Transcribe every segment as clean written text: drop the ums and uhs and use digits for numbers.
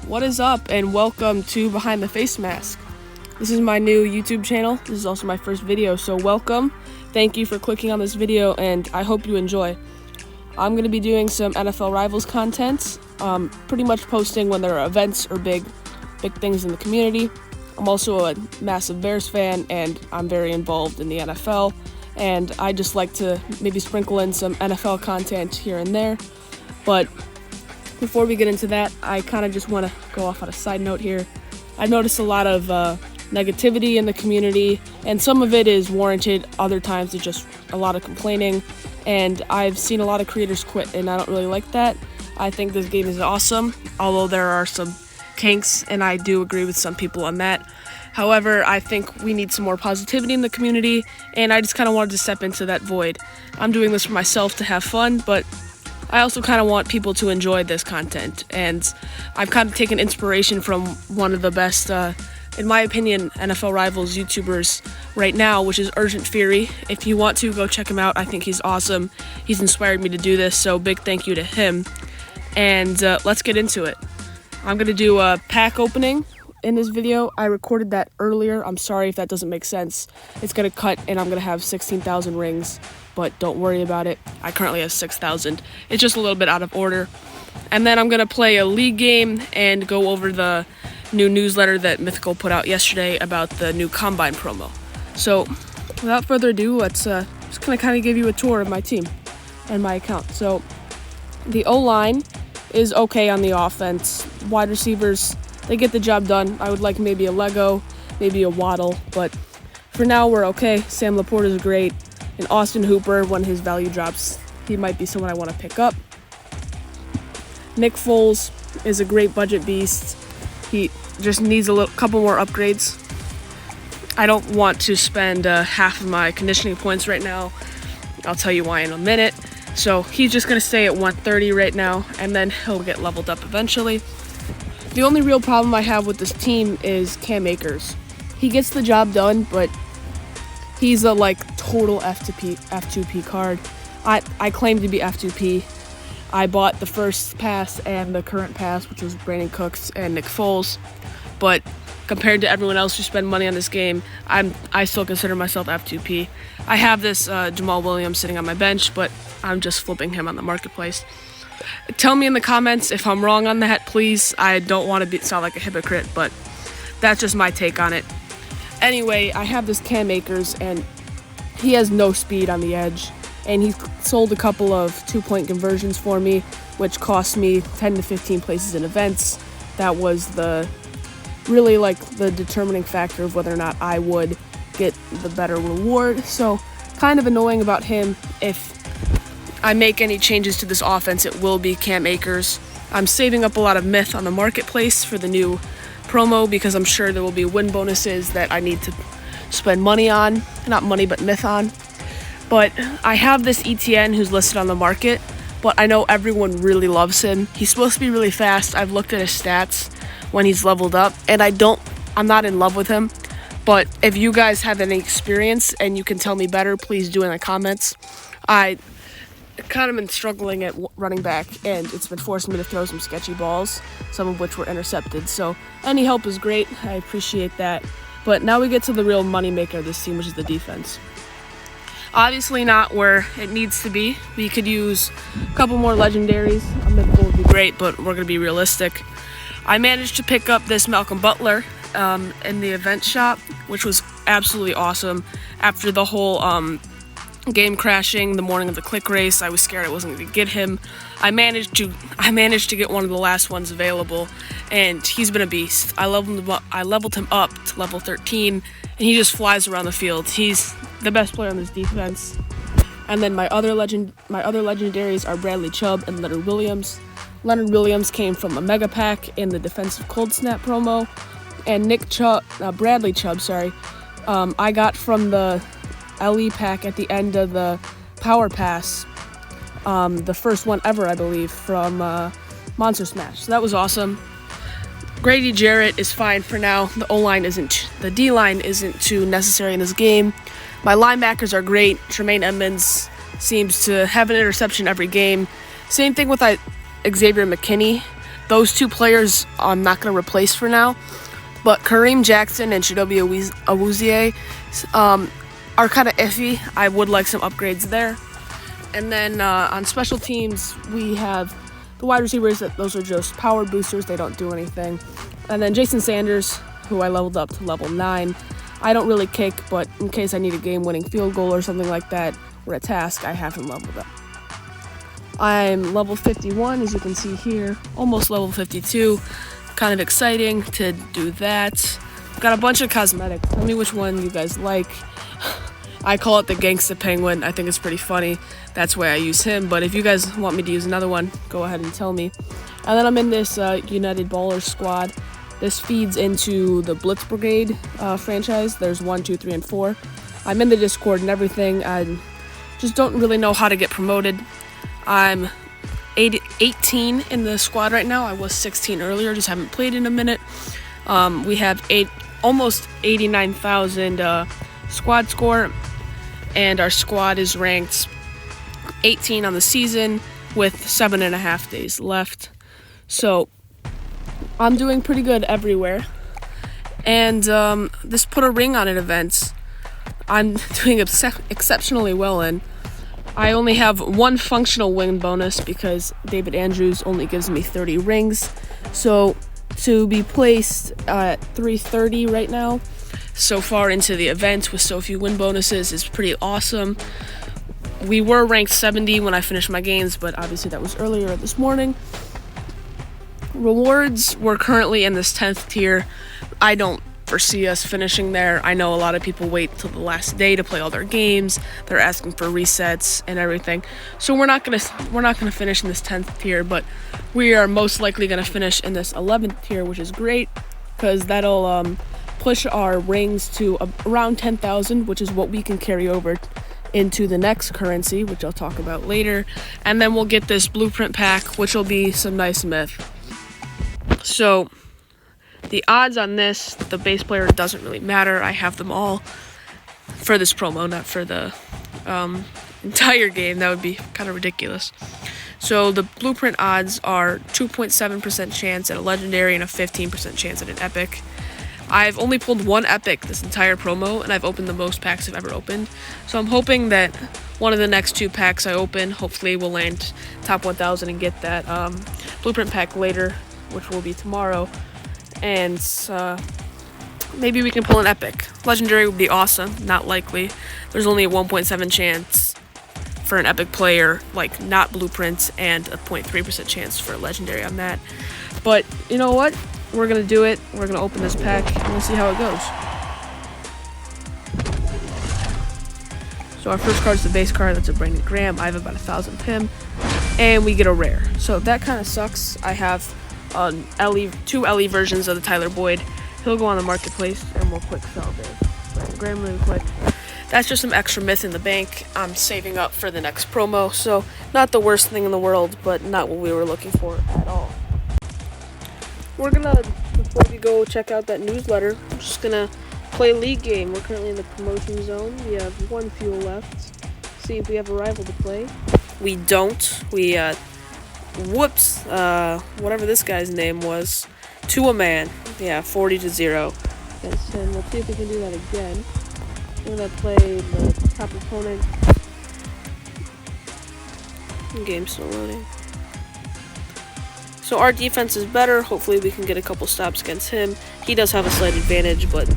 What is up, and welcome to Behind the Face Mask. This is my new YouTube channel. This is also my first video, so welcome. Thank you for clicking on this video, and I hope you enjoy. I'm going to be doing some NFL Rivals content, pretty much posting when there are events or big things in the community. I'm also a massive Bears fan, and I'm very involved in the NFL, and I just like to maybe sprinkle in some NFL content here and there. But before we get into that, I kind of just want to go off on a side note here. I've noticed a lot of negativity in the community, and some of it is warranted, other times it's just a lot of complaining, and I've seen a lot of creators quit, and I don't really like that. I think this game is awesome, although there are some kinks, and I do agree with some people on that. However, I think we need some more positivity in the community, and I just kind of wanted to step into that void. I'm doing this for myself to have fun, but I also kind of want people to enjoy this content, and I've kind of taken inspiration from one of the best, in my opinion, NFL Rivals YouTubers right now, which is Urgent Fury. If you want to, go check him out. I think he's awesome. He's inspired me to do this, so big thank you to him. And let's get into it. I'm going to do a pack opening in this video. I recorded that earlier. I'm sorry if that doesn't make sense. It's going to cut, and I'm going to have 16,000 rings. But don't worry about it. I currently have 6,000. It's just a little bit out of order. And then I'm going to play a league game and go over the new newsletter that Mythical put out yesterday about the new Combine promo. So without further ado, let's just going to kind of give you a tour of my team and my account. So the O-line is okay on the offense. Wide receivers, they get the job done. I would like maybe a Lego, maybe a Waddle, but for now we're okay. Sam Laporta is great. And Austin Hooper, when his value drops, he might be someone I want to pick up. Nick Foles is a great budget beast. He just needs a couple more upgrades. I don't want to spend half of my conditioning points right now. I'll tell you why in a minute. So he's just going to stay at 130 right now, and then he'll get leveled up eventually. The only real problem I have with this team is Cam Akers. He gets the job done, but he's a total F2P card. I claim to be F2P. I bought the first pass and the current pass, which was Brandon Cooks and Nick Foles. But compared to everyone else who spend money on this game, I still consider myself F2P. I have this Jamal Williams sitting on my bench, but I'm just flipping him on the marketplace. Tell me in the comments if I'm wrong on that, please. I don't want to sound like a hypocrite, but that's just my take on it. Anyway, I have this Cam Akers, and he has no speed on the edge, and he sold a couple of 2-point conversions for me, which cost me 10 to 15 places in events. That was the determining factor of whether or not I would get the better reward. So kind of annoying about him. If I make any changes to this offense, it will be Cam Akers. I'm saving up a lot of myth on the marketplace for the new promo because I'm sure there will be win bonuses that I need to spend money on. Not money, but myth on. But I have this ETN who's listed on the market, but I know everyone really loves him. He's supposed to be really fast. I've looked at his stats when he's leveled up, and I'm not in love with him. But if you guys have any experience and you can tell me better, please do in the comments. I kind of been struggling at running back, and it's been forcing me to throw some sketchy balls, some of which were intercepted. So any help is great. I appreciate that. But now we get to the real moneymaker of this team, which is the defense. Obviously not where it needs to be. We could use a couple more legendaries. A mythical would be great, but we're going to be realistic. I managed to pick up this Malcolm Butler in the event shop, which was absolutely awesome. After the whole game crashing the morning of the click race, I was scared I wasn't going to get him. I managed to get one of the last ones available, and he's been a beast. I leveled him up to level 13, and he just flies around the field. He's the best player on this defense. And then my other legendaries are Bradley Chubb and Leonard Williams. Leonard Williams came from a mega pack in the defensive cold snap promo, and Bradley Chubb, I got from the LE pack at the end of the Power Pass, the first one ever, I believe, from Monster Smash. So that was awesome. Grady Jarrett is fine for now. The D-line isn't too necessary in this game. My linebackers are great. Tremaine Edmonds seems to have an interception every game. Same thing with Xavier McKinney. those two players I'm not going to replace for now. But Kareem Jackson and Chidobe Awuzie are kind of iffy. I would like some upgrades there. And then on special teams, we have the wide receivers. Those are just power boosters. They don't do anything. And then Jason Sanders, who I leveled up to level 9. I don't really kick, but in case I need a game-winning field goal or something like that, or a task, I have him leveled up. I'm level 51, as you can see here, almost level 52. Kind of exciting to do that. Got a bunch of cosmetics. Tell me which one you guys like. I call it the Gangsta Penguin. I think it's pretty funny. That's why I use him. But if you guys want me to use another one, go ahead and tell me. And then I'm in this United Ballers squad. This feeds into the Blitz Brigade franchise. There's 1, 2, 3, and 4. I'm in the Discord and everything. I just don't really know how to get promoted. I'm 18 in the squad right now. I was 16 earlier, just haven't played in a minute. We have almost 89,000 squad score, and our squad is ranked 18 on the season with 7.5 days left. So I'm doing pretty good everywhere. And this Put a Ring on It event, I'm doing exceptionally well in. I only have one functional win bonus because David Andrews only gives me 30 rings. So to be placed at 330 right now, so far into the event with so few win bonuses, is pretty awesome. We were ranked 70 when I finished my games, but obviously that was earlier this morning. Rewards, we're currently in this 10th tier. I don't foresee us finishing there. I know a lot of people wait till the last day to play all their games. They're asking for resets and everything. So we're not gonna finish in this 10th tier, but we are most likely gonna finish in this 11th tier, which is great because that'll push our rings to around 10,000, which is what we can carry over into the next currency, which I'll talk about later. And then we'll get this blueprint pack, which will be some nice myth. So the odds on this, the base player, doesn't really matter. I have them all for this promo, not for the entire game. That would be kind of ridiculous. So the blueprint odds are 2.7% chance at a legendary and a 15% chance at an epic. I've only pulled one epic this entire promo, and I've opened the most packs I've ever opened. So I'm hoping that one of the next 2 packs I open, hopefully will land top 1,000 and get that blueprint pack later, which will be tomorrow. And maybe we can pull an epic. Legendary would be awesome, not likely. There's only a 1.7 chance for an epic player, like not blueprints, and a 0.3% chance for a legendary on that. But you know what? We're going to do it. We're going to open this pack, and we'll see how it goes. So our first card is the base card. That's a Brandon Graham. I have about 1,000 PIM, and we get a rare. So that kind of sucks. I have 2 LE versions of the Tyler Boyd. He'll go on the marketplace, and we'll quick sell the Brandon Graham really quick. That's just some extra myth in the bank. I'm saving up for the next promo, so not the worst thing in the world, but not what we were looking for at all. We're gonna, before we go check out that newsletter, I'm just gonna play a league game. We're currently in the promotion zone. We have 1 fuel left. See if we have a rival to play. We don't. We, whoops, whatever this guy's name was, to a man. Yeah, 40-0 against him. Let's see if we can do that again. We're gonna play the top opponent. Game's still loading. So our defense is better. Hopefully we can get a couple stops against him. He does have a slight advantage, but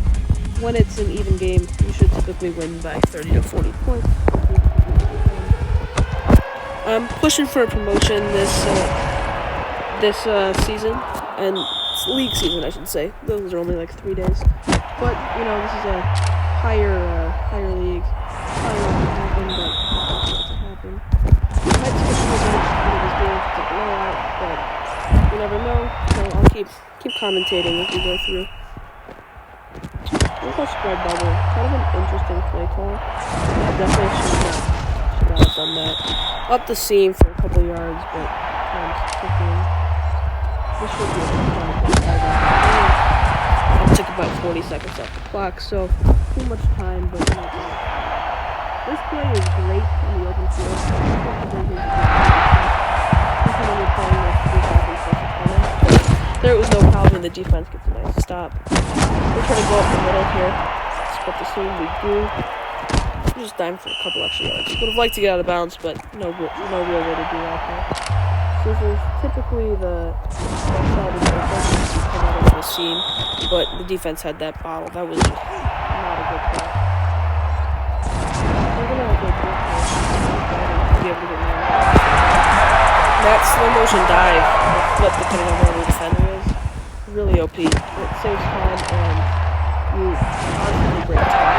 when it's an even game, you should typically win by 30 to 40 points. I'm pushing for a promotion this season, and it's league season, I should say. Those are only like 3 days, but you know, this is a higher league. Probably not gonna happen, but that's what happened. I might skip a little bit of this game if it's a blowout, but you never know. So I'll keep commentating as we go through. Look how spread double. Kind of an interesting play call. I definitely should not have done that. Up the seam for a couple yards, but time's ticking. This should be a good time. I took about 40 seconds off the clock, so too much time, but not bad. This play is great in the open field. Especially when you're playing with 3,000 plus opponents. There was no problem, and the defense gets a nice stop. We're trying to go up the middle here. Let's the soon we do. We're just diving for a couple extra yards. Would have liked to get out of bounds, but no real way to do that there. So this is typically the side of the offense to come out of the seam, but the defense had that bottle. That was just not a good play. We're gonna have a good play to be able to get more. That slow motion dive, or flip, depending on where the defender is, really OP. It saves time and you constantly break time.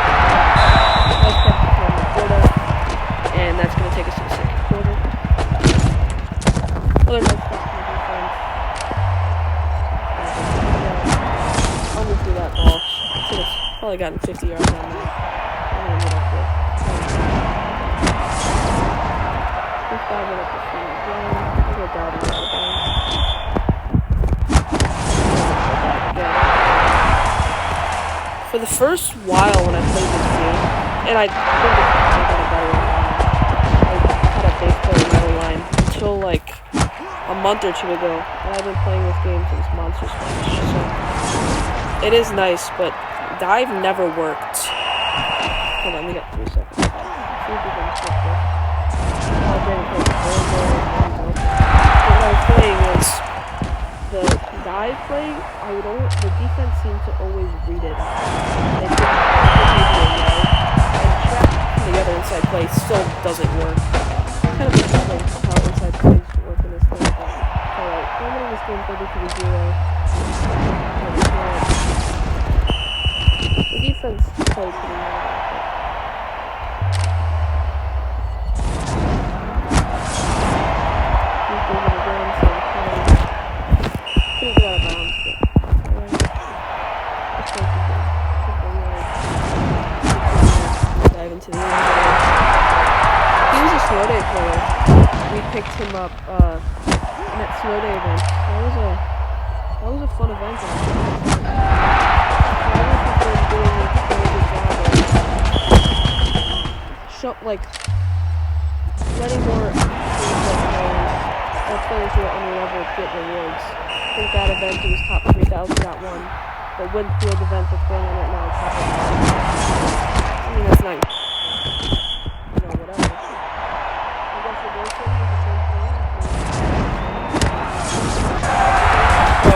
Nice catch from the quarter, and that's going to take us to the second quarter. Another nice catch from the defense. Under through that ball. Should have probably gotten 50 yards on that. I'm going to get up there. Just diving up the field again. We'll go diving out of bounds. For the first while when I played this game, and I think it's a better line, I had a base player metal line until like a month or two ago, and I've been playing this game since Monster Smash, so it is nice, but dive never worked. Hold on, we got 3 seconds. See if we can flip this. What I was saying was, the dive play, the defense seemed to always read it. They didn't and trap the other inside play still doesn't work. Kind of interesting how inside plays work in this game. Alright, I'm winning this game 30-0. The defense played pretty well. Into the end zone. He was a snow day player. We picked him up in that snow day event. That was a fun event. I don't think they're doing a very good job of letting more players who are underleveled get rewards. I think that event he was top 3,000 got one. The Winfield event that's going on right now is top 1,000. I mean, that's nice. Whatever. I guess the goal thing is the same thing. So,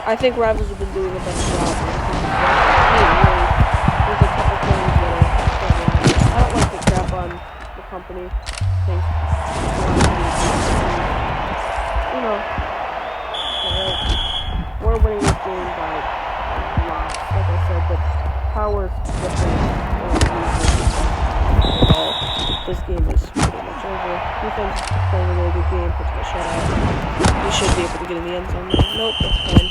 I think Rivals have been doing a better job. There's a couple things that are I don't like to crap on the company. I think we're winning this game by a lot. Like I said, the power's different. This game is pretty much over. Defense is playing a really good game, puts the shutout. We should be able to get in the end zone. Nope, that's fine.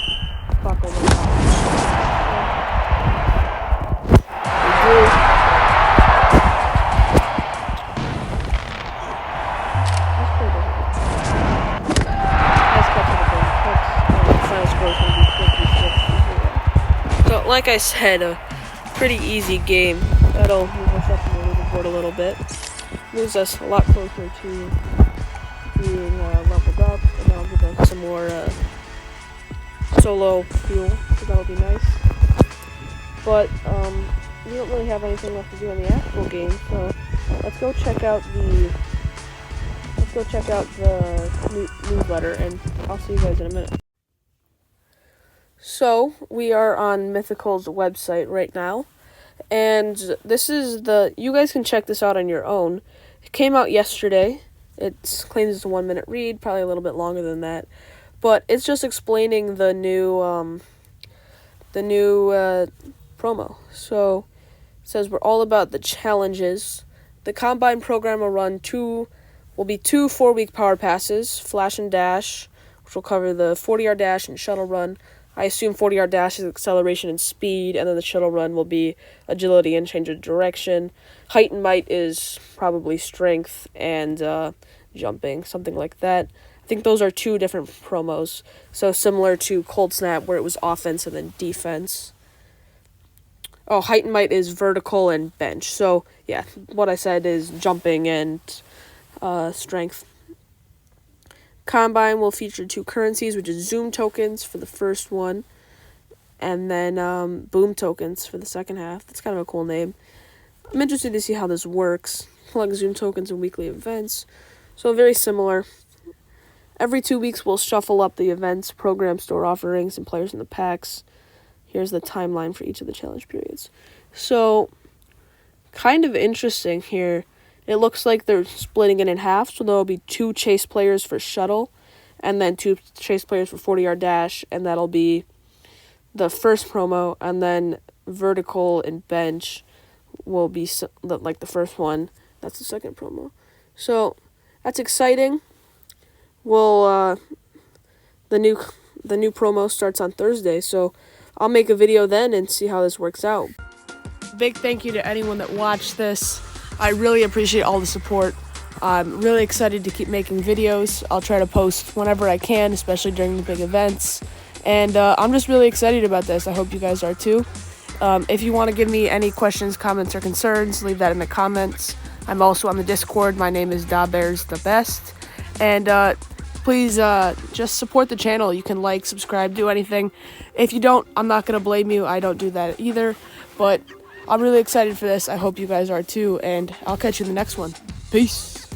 Clock over. We do. That's pretty good. Nice catch of the ball. Final score is going to be 56-0. So, like I said, a pretty easy game. That'll move us up in the leaderboard a little bit. Moves us a lot closer to being leveled up, and that'll give us some more solo fuel, so that'll be nice. But we don't really have anything left to do in the actual game, so let's go check out the newsletter, and I'll see you guys in a minute. So we are on Mythical's website right now. And this is you guys can check this out on your own. It came out yesterday. It claims it's a 1-minute read, probably a little bit longer than that. But it's just explaining the new promo. So it says we're all about the challenges. The Combine program will be 2 4-week power passes, Flash and Dash, which will cover the 40-yard dash and shuttle run. I assume 40-yard dash is acceleration and speed, and then the shuttle run will be agility and change of direction. Height and might is probably strength and jumping, something like that. I think those are 2 different promos, so similar to Cold Snap where it was offense and then defense. Oh, height and might is vertical and bench. So, yeah, what I said is jumping and strength. Combine will feature 2 currencies, which is Zoom tokens for the first one, and then Boom tokens for the second half. That's kind of a cool name. I'm interested to see how this works. Like Zoom tokens and weekly events. So very similar. Every 2 weeks, we'll shuffle up the events, program, store offerings, and players in the packs. Here's the timeline for each of the challenge periods. So, kind of interesting here. It looks like they're splitting it in half, so there'll be 2 chase players for shuttle, and then 2 chase players for 40-yard dash, and that'll be the first promo, and then vertical and bench will be like the first one. That's the second promo. So, that's exciting. Well, the new promo starts on Thursday, so I'll make a video then and see how this works out. Big thank you to anyone that watched this. I really appreciate all the support. I'm really excited to keep making videos. I'll try to post whenever I can, especially during the big events. And I'm just really excited about this. I hope you guys are too. If you want to give me any questions, comments, or concerns, leave that in the comments. I'm also on the Discord. My name is DaBearsTheBest. And please just support the channel. You can like, subscribe, do anything. If you don't, I'm not going to blame you. I don't do that either. But I'm really excited for this. I hope you guys are too. And I'll catch you in the next one. Peace.